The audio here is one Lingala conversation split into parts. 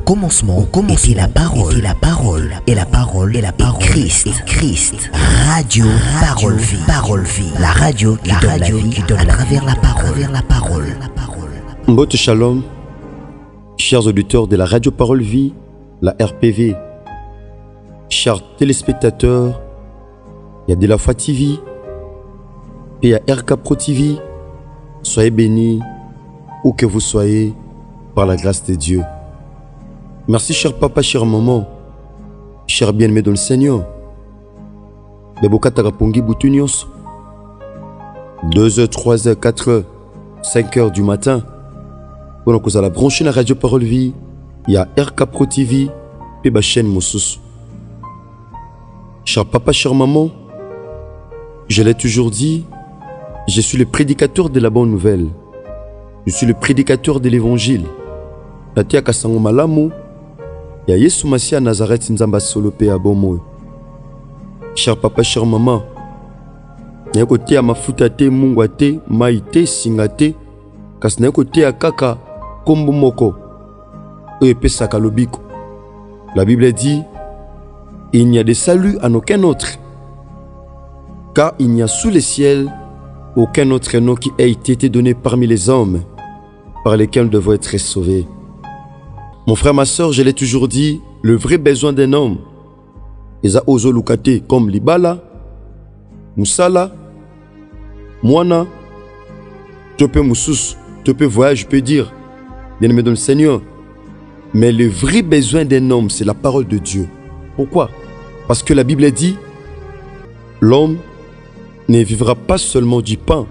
était la parole, et la parole est Christ. Radio Parole Vie, la radio qui donne la vie à travers la parole. Mbote Shalom, chers auditeurs de la Radio Parole Vie, la RPV, chers téléspectateurs, il y a de la foi TV, et il y a RK Pro TV. Soyez bénis où que vous soyez par la grâce de Dieu. Merci cher papa, cher maman, cher bien-aimé dans le Seigneur. Bebokata Rapongi Boutunios. 2h, 3h, 4h, 5h du matin. Pendant que vous allez brancher la Radio Parole Vie, il y a RK Pro TV et ma chaîne Moussous. Cher papa, cher maman, je l'ai toujours dit, je suis le prédicateur de la bonne nouvelle. Je suis le prédicateur de l'évangile. Natia Kasango Malamu, ya Yesu Masia Nazareth Nzamba Solope Abomo. Cher papa, cher maman, ya kote ya mafuta te, mungwa te, mai te, singa te, kasi na kote ya kaka kombo moko epesaka lobiko. La Bible dit, il n'y a de salut en aucun autre, car il n'y a sous le ciel aucun autre nom qui ait été donné parmi les hommes par lesquels nous devons être sauvés. Mon frère, ma soeur, je l'ai toujours dit, le vrai besoin d'un homme, Eza Ozo Lukate comme Libala, Moussala, Moana, Topé Moussous, Topé voyage, je peux dire, bien-aimé dans le Seigneur. Mais le vrai besoin d'un homme, c'est la parole de Dieu. Pourquoi? Parce que la Bible dit, l'homme ne vivra pas seulement du pain,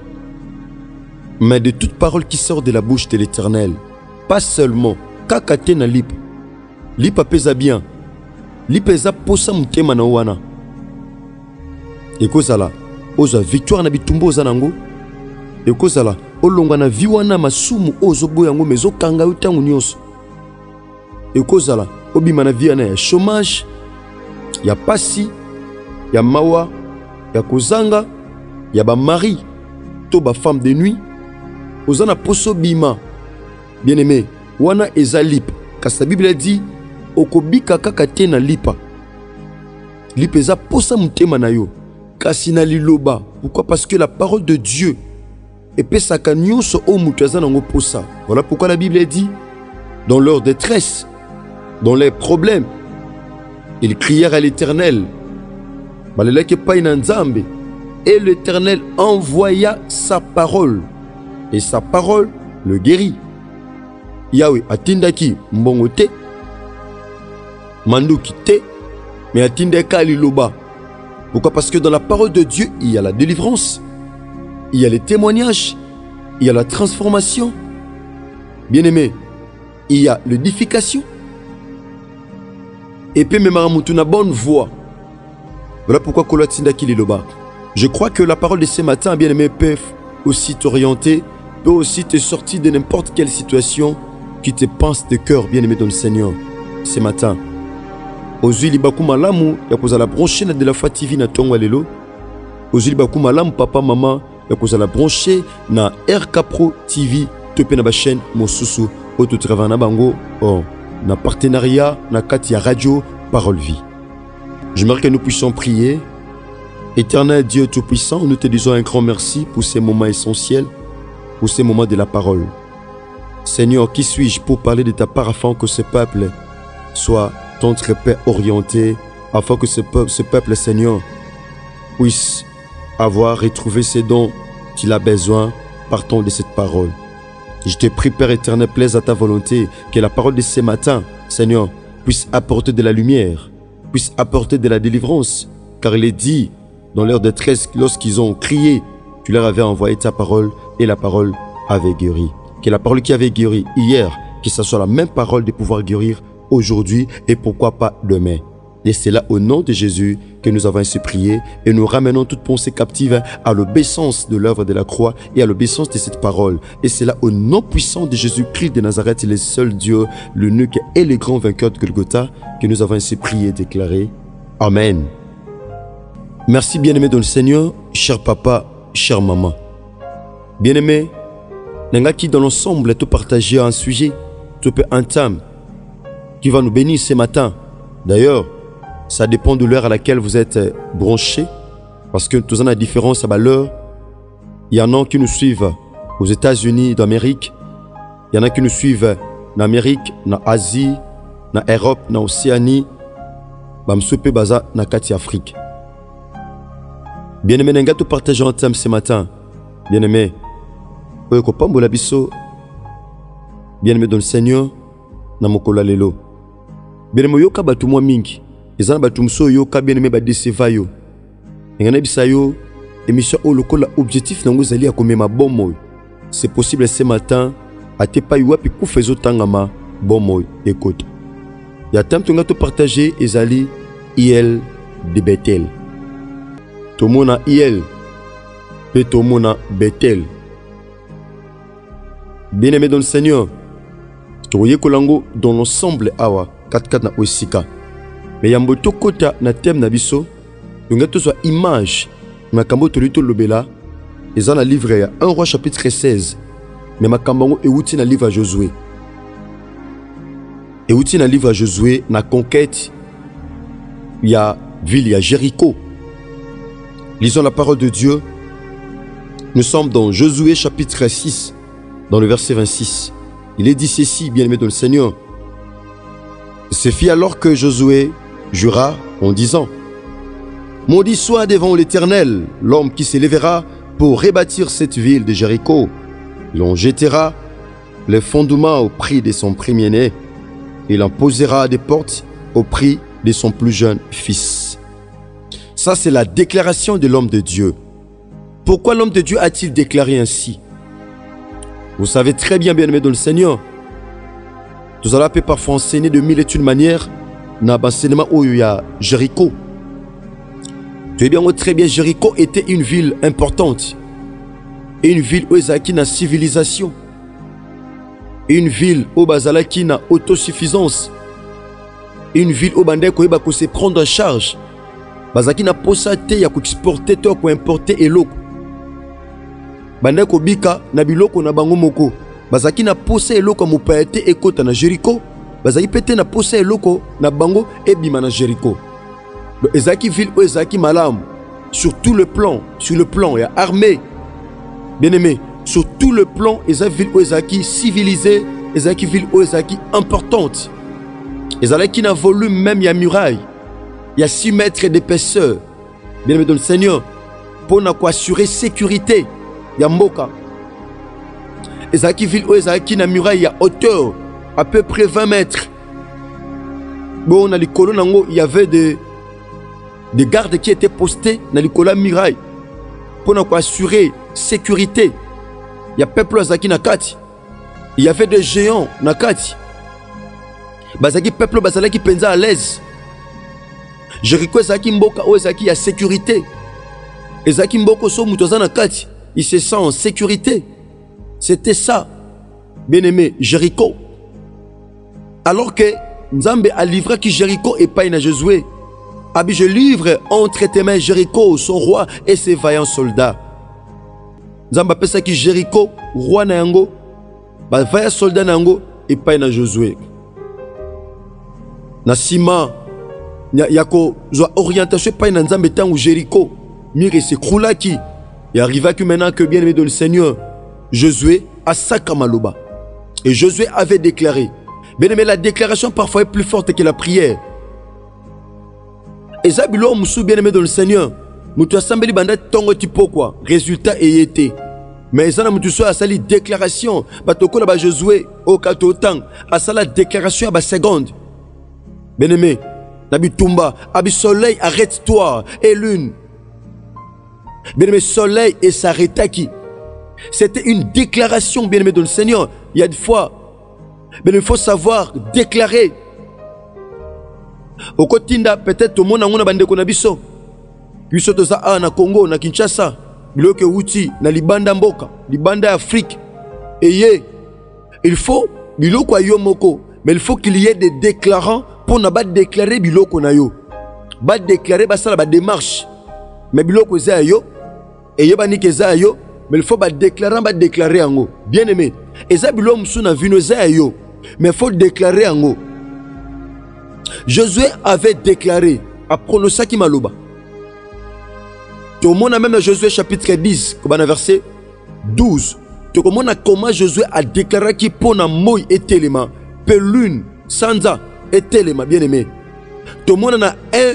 mais de toute parole qui sort de la bouche de l'Éternel. Pas seulement kakate na lip. Lip apesa bien. Lip eza posa mutema na wana. Ekozala oza victoire na bitumbo oza nango. Ekozala olonga na vi wana masumu ozo boya ngo mezo kanga utangu nyonso. Ekozala obima na vi ya chômage, ya pasi, ya mawa, ya kozanga, ya ba mari, to ba femme de nuit, ozana poso bima. Bien aimé, wana eza lip. Kasi la Bible dit, okobika kaka te na lipa. Lip eza posa mutema na yo. Kasi na liloba. Pourquoi? Parce que la parole de Dieu epesaka nyonso o mutu aza nango posa. Voilà pourquoi la Bible dit, dans leur détresse, dans leurs problèmes, ils crièrent à l'Éternel. Baleleke pa ina nzambe. Et l'Éternel envoya sa parole. Et sa parole le guérit. Yahweh atindaki mbongo te, manduki te, mais atindaka liloba. Pourquoi? Parce que dans la parole de Dieu, il y a la délivrance, il y a les témoignages, il y a la transformation. Bien-aimé, il y a l'édification. Et puis même une bonne voix. Voilà pourquoi Kolatindaki liloba. Je crois que la parole de ce matin, bien-aimé, peut aussi t'orienter, peut aussi te sortir de n'importe quelle situation qui te pense de cœur, bien-aimé dans le Seigneur. Ce matin, Ozuli Bakuma Lamu, ya kozala branché na de la foi TV na tongo lelo. Ozuli Bakuma Lamu, papa, maman, ya kozala branché na RK Pro TV, topé na ba chaîne Mosusu, auto travail na bango, na partenariat, na kati ya radio Parole Vie. J'aimerais que nous puissions prier. Éternel Dieu Tout-Puissant, nous te disons un grand merci pour ces moments essentiels, pour ces moments de la parole. Seigneur, qui suis-je pour parler de ta part afin que ce peuple soit ton trépas orienté, afin que ce peuple, Seigneur, puisse avoir retrouvé ses dons qu'il a besoin partant de cette parole. Je te prie, Père éternel, plaise à ta volonté, que la parole de ce matin, Seigneur, puisse apporter de la lumière, puisse apporter de la délivrance, car il est dit, dans leur détresse, lorsqu'ils ont crié, tu leur avais envoyé ta parole et la parole avait guéri. Que la parole qui avait guéri hier, que ce soit la même parole de pouvoir guérir aujourd'hui et pourquoi pas demain. Et c'est là au nom de Jésus que nous avons ainsi prié et nous ramenons toute pensée captive à l'obéissance de l'œuvre de la croix et à l'obéissance de cette parole. Et c'est là au nom puissant de Jésus-Christ de Nazareth, le seul Dieu, l'unique et le grand vainqueur de Golgotha, que nous avons ainsi prié et déclaré. Amen. Merci bien-aimé dans le Seigneur, cher papa, chère maman. Bien-aimé, qui dans l'ensemble tout partager un sujet, tout peu intime, qui va nous bénir ce matin. D'ailleurs, ça dépend de l'heure à laquelle vous êtes branchés, parce que tout ça a une différence à l'heure. Il y en a qui nous suivent aux États-Unis d'Amérique, il y en a qui nous suivent en Amérique, en Asie, en Europe, en Océanie, bamsoupe baza na kati Afrique. Bien-aimé, nous allons partager un thème ce matin. Bien-aimé, bien-aimé dans le Seigneur, na mokola lelo. Bien-aimé, yoka batu mwa mingi. Ezana batu mso yoka bien-aimé ba deseva yo. Ngana bisa yo émission o lokola objectif nango zali akomema bomo. C'est possible ce matin à te pa yuapi ku fezo tangama bomo écoute. Ya thème tu ngato partager ezali IL de Bethel. Tomona IL pe tomona Bethel. Bien-aimé dans le Seigneur, toye kolango dans l'ensemble awa 4 na osika. Mais yambo tokota na thème na biso, ngato so image na kambo tolito lobela, ezana livre ya 1 roi chapitre 16. Mais makambo euti na livre à Josué. Euti na livre à Josué na conquête ya ville ya Jéricho. Lisons la parole de Dieu. Nous sommes dans Josué chapitre 6, dans le verset 26. Il est dit ceci, bien-aimé dans le Seigneur. Ce fit alors que Josué jura en disant: maudit soit devant l'Éternel l'homme qui s'élèvera pour rebâtir cette ville de Jéricho. Il en jettera les fondements au prix de son premier-né. Il en posera des portes au prix de son plus jeune fils. Ça, c'est la déclaration de l'homme de Dieu. Pourquoi l'homme de Dieu a-t-il déclaré ainsi? Vous savez très bien, bien-aimé dans le Seigneur, nous allons parfois enseigner de mille et une manières dans l'enseignement où il y a Jéricho. Tu sais bien, très bien, Jéricho était une ville importante. Une ville où il y a une civilisation. Une ville où il y a une autosuffisance. Une ville où il y a se prendre en charge. Bazaki na posate ya exporter to ko importer eloko. Banda ko bika na biloko na bango moko. Bazaki na posa eloko mo paete ekota na Jéricho. Bazaki pete na posa eloko na bango ebima na Jéricho. Donc ezaki ville ou ezaki malam sur tout le plan, sur le plan ya armée. Bien-aimé, sur tout le plan ezaki ville ou ezaki civilisée, ezaki ville ou ezaki importante. Ezaki na volume même ya muraille. Il y a 6 mètres d'épaisseur. Bien-aimé dans le Seigneur, pour assurer sécurité, il y a Mboka. Ezaki ville où Ezaki na muraille, il y a hauteur à peu près 20 mètres. Bon, dans les colonnes, il y avait des gardes qui étaient postés dans les colonnes muraille pour assurer sécurité. Il y a peuple Ezaki na kati. Il y avait des géants na kati. Bazaki peuple bazalaki penza à l'aise. Jéricho ezaki mboka o ezaki ya sécurité. Ezaki mboko so mutoza na kati, il se sent en sécurité. C'était ça, bien-aimé, Jéricho. Alors que Nzambe a livré qui Jéricho et pas na Josué. Abi je livre entre tes mains Jéricho, son roi et ses vaillants soldats. Nzambe appelle ça qui Jéricho, roi na yango, ba vaillants soldats na yango et pas na Josué. Na sima Yako, zo orientation pas dans Nzambe tangu Jéricho, mire se kroulaki. Et arriva que maintenant que bien aimé dans le Seigneur, Josué a sakamaloba. Et Josué avait déclaré. Bien aimé, la déclaration parfois est plus forte que la prière. Et Zabilo Moussou bien aimé dans le Seigneur, Moutou Assembli Banda Tongo Tipo quoi, résultat et été. Mais ça n'a Moutou Soa a sali déclaration, Batoko là Josué, au Katotang, a sali la déclaration à la seconde. Bien aimé, Nabi Tumba, Abi soleil, arrête-toi, et lune. Bien-aimé, soleil et s'arrêta-qui. C'était une déclaration, bien-aimé, dans le Seigneur. Il y a des fois, il faut savoir déclarer. Au Kotinda, peut-être au monde, on a bandé konabiso. Puis surtout ça, na Congo, na Kinshasa, bloqué Outi, na Libanda Mboka, Libanda Afrique. Et il faut, biloko yomoko, mais il faut qu'il y ait des déclarants pour ne pas déclarer biloko na yo. Ba déclarer ba sala ba démarche. Mais biloko za yo et yo ba ni za yo, mais il faut ba déclarer ango. Bien-aimé, et ça biloko musu na vino za yo, mais il faut déclarer ango. Josué avait déclaré, à prononcer qui maloba. Tout le monde a même dans Josué chapitre 10, verset 12. Tout le monde a comment Josué a déclaré qu'il pona moy et téléma, pelune, sanza et téléma, bien aimé. Tout le monde a 1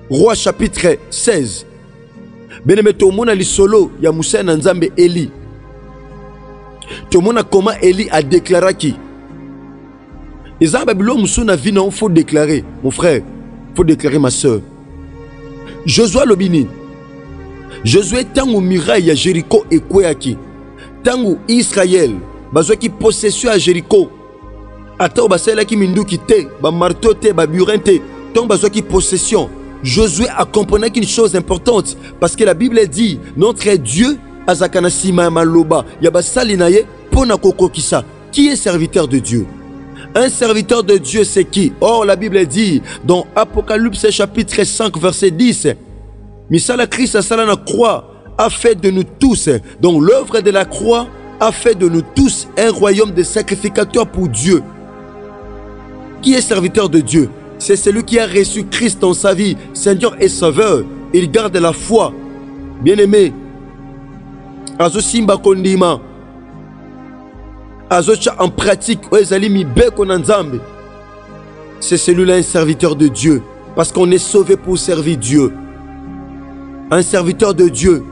Roi chapitre 16. Bien aimé, tout le monde a li solo, ya Moussa Nanzambe Eli. Tout le monde a comment Eli a déclaré qui. Et ça, il faut déclarer, mon frère, il faut déclarer ma soeur. Josué Lobini. Josué tangu muraille à Jéricho et Kouéaki. Tangu Israël, bazo qui possession à Jéricho. Attends, basela qui mindu qui te, ba marteau te, ba burin te, tant bazo qui possession. Josué a compris qu'une chose importante, parce que la Bible dit, notre Dieu, Azakana Sima Maloba, Yabasali Naye, Pona Koko Kisa, qui est serviteur de Dieu. Un serviteur de Dieu, c'est qui? Or, la Bible dit, dans Apocalypse chapitre 5, verset 10, Misala Christ a sala na croix, a fait de nous tous, donc l'œuvre de la croix a fait de nous tous un royaume de sacrificateurs pour Dieu. Qui est serviteur de Dieu? C'est celui qui a reçu Christ dans sa vie, Seigneur et Sauveur. Il garde la foi. Bien-aimé, Azo Simba Kondima, Azo Cha en pratique, c'est celui-là un serviteur de Dieu. Parce qu'on est sauvé pour servir Dieu. Un serviteur de Dieu.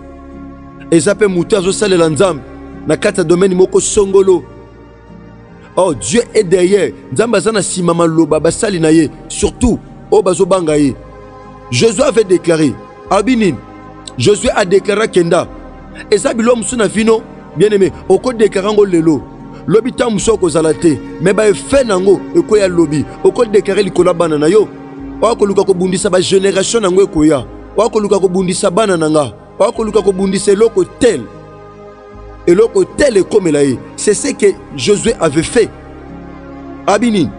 Et ça peut mouter Azo Sale Lanzam, Nakata domaine Moko Songolo. Oh, Dieu est derrière. Surtout, Josué avait déclaré, Abinin, Josué a déclaré Kenda. Et ça, l'homme suna vino, bien aimé, au code déclarant lelo. Lobi ta musoko zalate, mais ba fait nango, e koya lobi, au code déclaré likola banana yo. Wa ko luka ko bundisa ba génération nango e koya. Wa ko luka ko bundisa banana nga. Wa ko luka ko bundisa loko tel. Et l'autre tel est comme il. C'est ce que Josué avait fait. Abinin.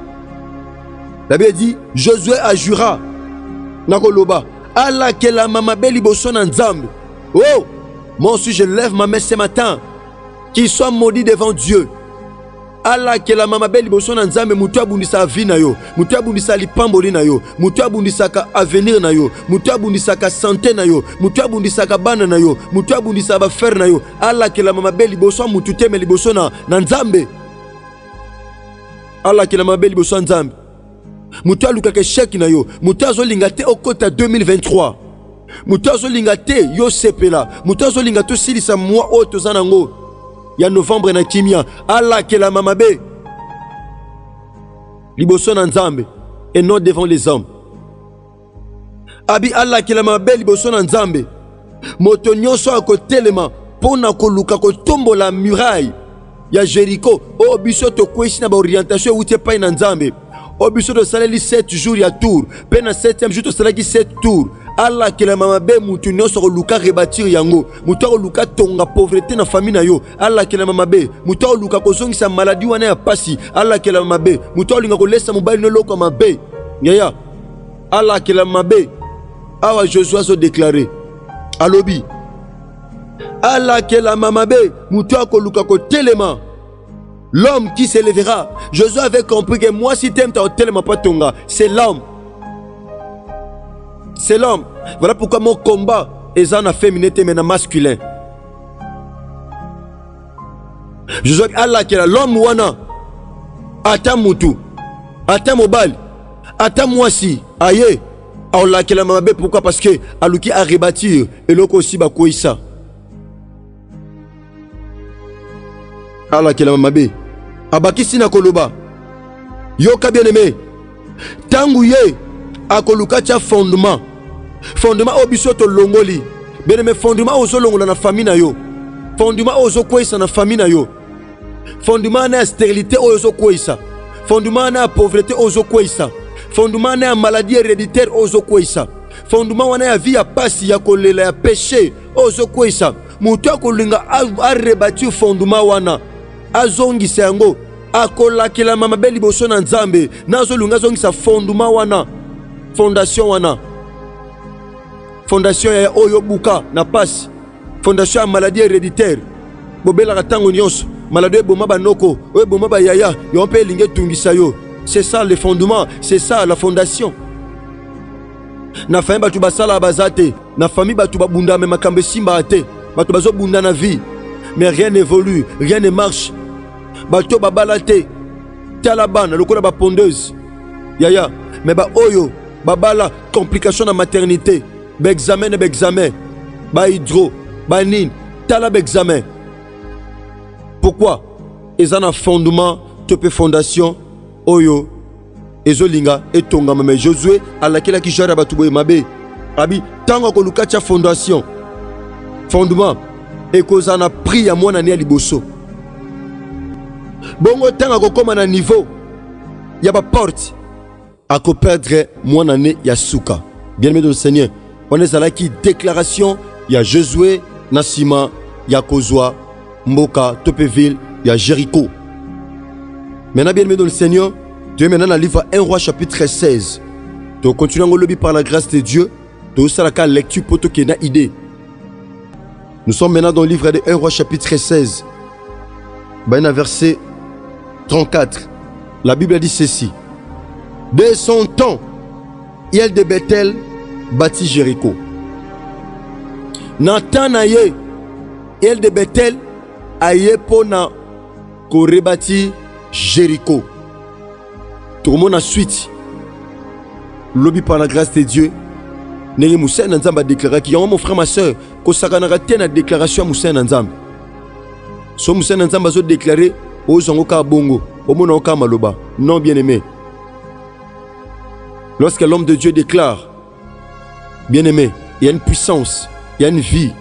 La Bible dit, Josué a jura. Nakoloba. Allah que la mama beli boson en zambe. Oh, moi aussi je lève ma main ce matin. Qu'il soit maudit devant Dieu. Allah que la mama beli boson en zambe. Moutou abundisa vie na yo. Moutou abundisa lipamboli na yo. Moutou abundisa ka avenir na yo. Moutou abundisa ka santé na yo. Moutou abundisa ka bana na yo. Moutou abundisa ba fer na yo. Allah que la mama beli boson moutou teme liboso na nzambe. Allah que la mama beli boson nzambe. Moutou aluka ke chèque na yo. Moutou azolinga te okota 2023. Moutou azolinga te yo sepela. Moutou azolinga to silisa mois o tozanango. Il y a novembre na kimia. Allah que la mamabe. Liboso na nzambe. Et non devant les hommes. Abi Allah que la mamabe liboso na nzambe. Moto nyonso akotelema. Pona koluka kotombo la muraille. Ya Jéricho. O biso to kwesi na ba orientation outé pa na nzambe. O biso to saleli 7 jours ya tour. Pe na 7e jour to salaki 7 tours. Allah que la mamabe mutu nyonso luka rebâtir yango mutu luka tonga pauvreté na famille na yo. Allah que la mamabe mutu luka kozongisa maladie wana ya pasi. Allah que la mamabe mutu linga ko lesa mobile no loko mabe yaya. Allah que la mamabe awa Josué so déclaré alobi Allah que la mamabe mutu ko luka ko telema l'homme qui s'élèvera. Josué avait compris que moi si t'aimes ta telema pas tonga c'est l'homme. C'est l'homme. Voilà pourquoi mon combat est en féminin mais masculin. Je dis Allah qui est l'homme wana. Ata mutu. Ata mobile. Ata moisi. Aye. Allah qui est la mamabe. Pourquoi? Parce que aluki a rebâtir. Et l'autre aussi ba koisa. Allah qui est la mamabe. Abaki sina koloba. Yoka bien aimé. Tangu ye. Akoluka tia fondement. Fondement obiso to longoli. Bien aimé, fondement ozo longola na famille na yo. Fondement ozo kwesa na famille na yo. Fondement na stérilité ozo kwesa. Fondement na pauvreté ozo kwesa. Fondement na maladie héréditaire ozo kwesa. Fondement wana ya vie ya pasi ya kolela ya péché ozo kwesa. Mutu akolinga a rebâtir fondement wana. Azongisa yango. Akolakela mama beli boso na nzambe. Nazo lunga zongisa fondement wana. Fondation wana. Fondation ya oyo buka na passe. Fondation ya maladie héréditaire. Bobela katango nyonso. Maladie boma banoko. Oyo boma ba yaya. Yo mpe linge tungisa yo. C'est ça le fondement, c'est ça la fondation. Na famille batu basala bazate, na famille batu babunda me makambe simba ate, batu bazo bunda na vie. Mais rien n'évolue, rien ne marche. Batu babalate, talabana, lokola ba pondeuse. Yaya, mais ba oyo, babala, complication na maternité, ba examen, ba hydro, ba nin, talab examen. Pourquoi? Ils ont un fondement, topé fondation, oyo, ezolinga, etonga, mais Josué, à laquelle qui jara batuboye mabe. Abi, tango ko lukacha fondation, fondement, et qu'on en a pris à mon année à liboso. Bongo tango ko comme à niveau, y a pas porte, à ko perdre mon année yasuka. Bien aimé dans le Seigneur, on est à la qui déclaration, y a Josué, Nassima, y a Kozwa, Mboka, Topéville, il y a Jéricho. Maintenant, bien aimé dans le Seigneur, Dieu est maintenant dans le livre 1 Roi chapitre 16. Donc, continuons à lobby par la grâce de Dieu. Donc, ça la lecture pour tout qui n'a idée. Nous sommes maintenant dans le livre de 1 Roi chapitre 16. Ben, verset 34. La Bible a dit ceci. De son temps, Hiel de Bethel bâtit Jéricho. Nathan Aye, Hiel de Bethel, Aye pona korebati Jéricho. Tout le monde a suite. Lobby par la grâce de Dieu. Neye Moussa Nanzamba a déclaré qu'il y a mon frère, ma soeur, que ça a raté la déclaration à Moussa Nanzamba. So Moussa Nanzamba a déclaré aux Zangoka Bongo, au Monoka Maloba. Non, bien aimé. Lorsque l'homme de Dieu déclare, bien aimé, il y a une puissance, il y a une vie.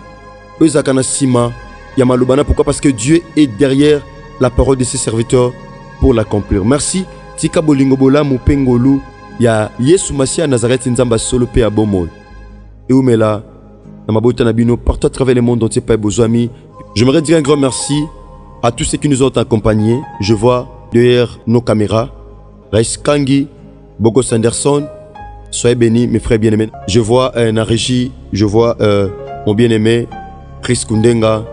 Ezakana Sima. Yamalobana, pourquoi? Parce que Dieu est derrière la parole de ses serviteurs pour l'accomplir. Merci. Tika bolingobola mupengolu ya Yesu Masia Nazareth Nzamba solo pe abomo. Et oumela namabota nabino partout à travers le monde entier pa bozoami. J'aimerais dire un grand merci à tous ceux qui nous ont accompagnés. Je vois derrière nos caméras Rice Kangi, Bogo Sanderson. Soyez bénis mes frères bien-aimés. Je vois la régie, je vois mon bien-aimé Chris Kundenga.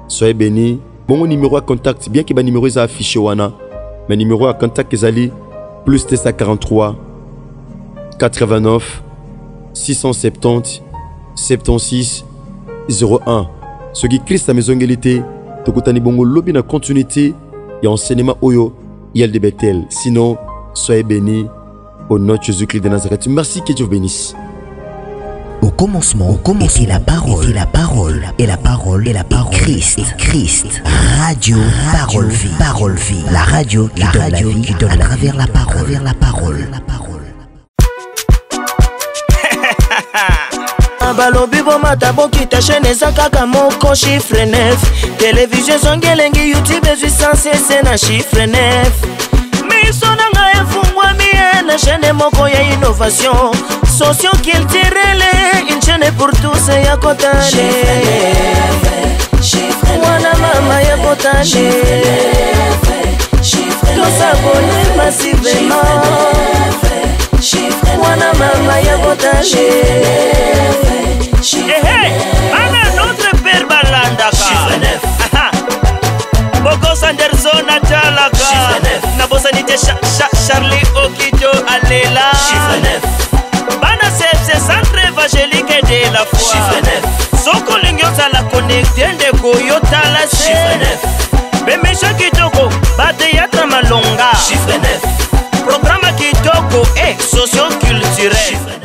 Soyez bénis. Mon numéro à contact, bien que mon numéro est affiché wana, mais numéro à contact est allé plus 243 89 670 76 01. Ce qui Christ a maison égalité, tokutani bongo lobby na continuité et enseignement oyo Hiel de Bethel. Sinon, soyez bénis au nom de Jésus-Christ de Nazareth. Merci, que Dieu vous bénisse. Au commencement, était la parole, et la parole, et la parole, et la parole, Christ, radio, parole vie, la radio qui donne la vie, qui donne à travers la parole, balobi bomata bokita chaîne ezakaka moko chiffre 9 télévision zongelengi YouTube ezwisance na chiffre 9 miso nanga efungwami na chaîne moko ya innovation socio-culturelle, une chaîne pour tous ya kotane mwana mama ya kotane tosabone massivement mwana mama ya kotane. Notre père balandaka Bogo Sanderson atalaka nabosanite Charlie Okijo alela Bana c'est centre évangélique de la foi Soko lingyoza la connecté de Koyota la se Bemesha kitoko bate yatra malonga Programme kitoko et socio-culturel